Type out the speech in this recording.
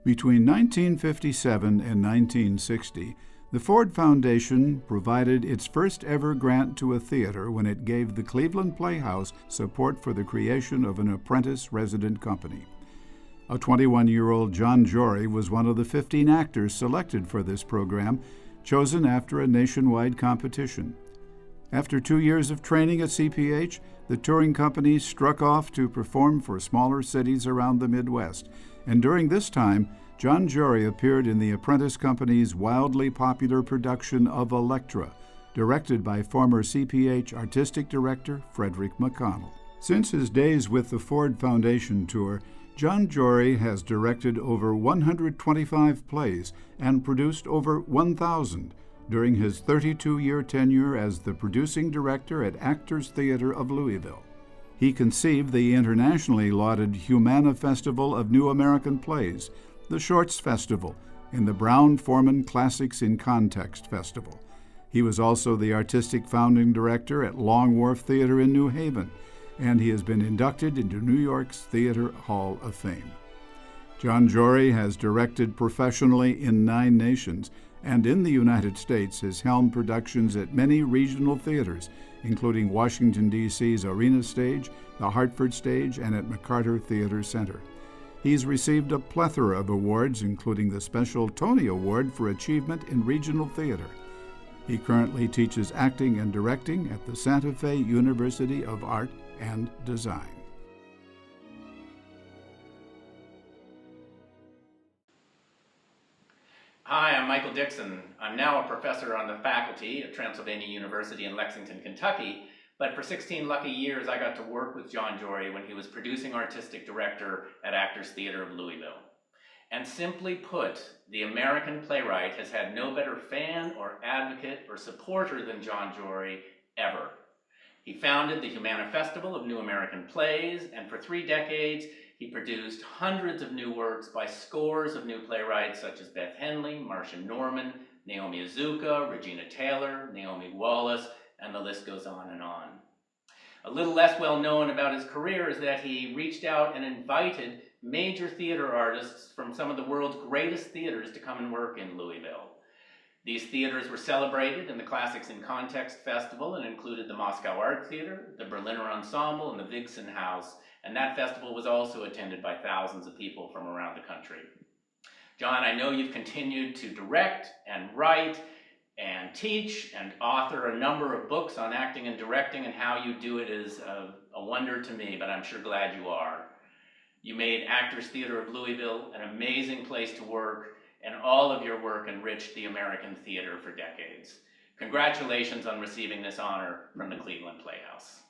Between 1957 and 1960, the Ford Foundation provided its first ever grant to a theater when it gave the Cleveland Playhouse support for the creation of an apprentice resident company. A 21-year-old Jon Jory was one of the 15 actors selected for this program, chosen after a nationwide competition. After 2 years of training at CPH, the touring company struck off to perform for smaller cities around the Midwest, and during this time, Jon Jory appeared in the Apprentice Company's wildly popular production of Elektra, directed by former CPH Artistic Director Frederick McConnell. Since his days with the Ford Foundation Tour, Jon Jory has directed over 125 plays and produced over 1,000 during his 32-year tenure as the producing director at Actors Theater of Louisville. He conceived the internationally lauded Humana Festival of New American Plays, the Shorts Festival, and the Brown-Forman Classics in Context Festival. He was also the artistic founding director at Long Wharf Theater in New Haven, and he has been inducted into New York's Theater Hall of Fame. Jon Jory has directed professionally in 9 nations, and in the United States has helmed productions at many regional theaters, including Washington, D.C.'s Arena Stage, the Hartford Stage, and at McCarter Theater Center. He's received a plethora of awards, including the Special Tony Award for Achievement in Regional Theater. He currently teaches acting and directing at the Santa Fe University of Art and Design. Hi, I'm Michael Dixon. I'm now a professor on the faculty at Transylvania University in Lexington, Kentucky, but for 16 lucky years I got to work with Jon Jory when he was producing artistic director at Actors Theater of Louisville. And simply put, the American playwright has had no better fan or advocate or supporter than Jon Jory ever. He founded the Humana Festival of New American Plays, and for 3 decades, he produced hundreds of new works by scores of new playwrights such as Beth Henley, Marcia Norman, Naomi Azuka, Regina Taylor, Naomi Wallace, and the list goes on and on. A little less well known about his career is that he reached out and invited major theater artists from some of the world's greatest theaters to come and work in Louisville. These theaters were celebrated in the Classics in Context Festival and included the Moscow Art Theater, the Berliner Ensemble, and the Vixen House, and that festival was also attended by thousands of people from around the country. Jon, I know you've continued to direct and write and teach and author a number of books on acting and directing, and how you do it is a wonder to me, but I'm sure glad you are. You made Actors Theater of Louisville an amazing place to work, and all of your work enriched the American theater for decades. Congratulations on receiving this honor from the Cleveland Playhouse.